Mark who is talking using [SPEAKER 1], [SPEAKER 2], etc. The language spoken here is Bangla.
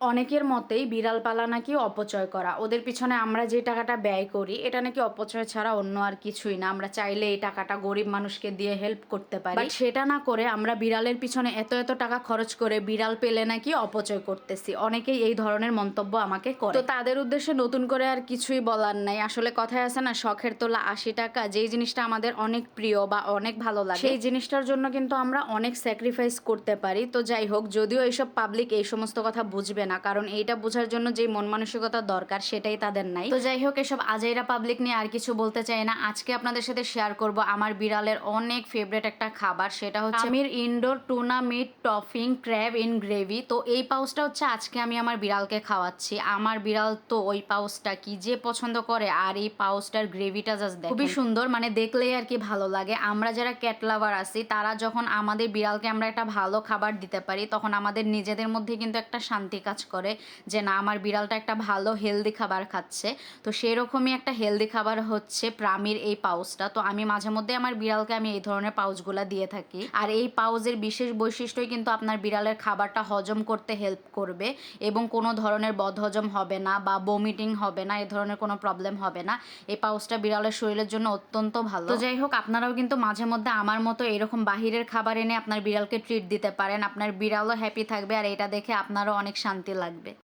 [SPEAKER 1] অনেকের মতেই বিড়াল পালা নাকি অপচয় করা। ওদের পিছনে আমরা যে টাকাটা ব্যয় করি এটা নাকি অপচয় ছাড়া অন্য আর কিছুই না। আমরা চাইলে এই টাকাটা গরিব মানুষকে দিয়ে হেল্প করতে পারি। বাট সেটা না করে আমরা বিড়ালের পিছনে এত টাকা খরচ করে বিড়াল পেলে নাকি অপচয় করতেছি। অনেকেই এই ধরনের মন্তব্য আমাকে করে। তো তাদের উদ্দেশ্যে নতুন করে আর কিছুই বলার নাই। আসলে কথায় আছে না, শখের তোলা ৮০ টাকা। যেই জিনিসটা আমাদের অনেক প্রিয় বা অনেক ভালো লাগে সেই জিনিসটার জন্য কিন্তু আমরা অনেক স্যাক্রিফাইস করতে পারি। তো যাই হোক, যদিও এইসব পাবলিক এই সমস্ত কথা বুঝবে না, কারণ এইটা বোঝার জন্য যে মন মানসিকতা দরকার সেটাই তাদের নাই। তো যাই হোক, এসব আজাইরা পাবলিক নিয়ে আর কিছু বলতে চাই না। আজকে আপনাদের সাথে শেয়ার করব আমার বিড়ালের অনেক ফেভারিট একটা খাবার, সেটা হচ্ছে আমির indoor tuna meat topping crab in gravy. তো এই পাউচটা হচ্ছে আজকে আমি আমার বিড়ালকে খাওয়াচ্ছি। আমার বিড়াল তো ওই পাউচটা কি যে পছন্দ করে, আর এই পাউচটার গ্রেভিটা জাস্ট দেখেন, খুবই সুন্দর, মানে দেখলেই আর কি ভালো লাগে। আমরা যারা ক্যাট লাভার আছি তারা যখন আমাদের বিড়ালকে আমরা একটা ভালো খাবার দিতে পারি তখন আমাদের নিজেদের মধ্যে কিন্তু একটা শান্তি কাজ করে যে না, আমার বিড়ালটা একটা ভালো হেলদি খাবার খাচ্ছে। তো সেরকমই একটা হেলদি খাবার হচ্ছে প্রামির এই পাউচটা। তো আমি মাঝে মধ্যে আমার বিড়ালকে আমি এই ধরনের পাউচগুলা দিয়ে থাকি। আর এই পাউচের বিশেষ বৈশিষ্ট্যই কিন্তু আপনার বিড়ালের খাবারটা হজম করতে হেল্প করবে এবং কোনো ধরনের বদহজম হবে না বা বমিটিং হবে না, এ ধরনের কোনো প্রবলেম হবে না। এই পাউচটা বিড়ালের শরীরের জন্য অত্যন্ত ভালো। তো যাই হোক, আপনারাও কিন্তু মাঝে মধ্যে আমার মতো এরকম বাহিরের খাবার এনে আপনার বিড়ালকে ট্রিট দিতে পারেন। আপনার বিড়ালও হ্যাপি থাকবে আর এটা দেখে আপনারও অনেক শান্তি লাগবে।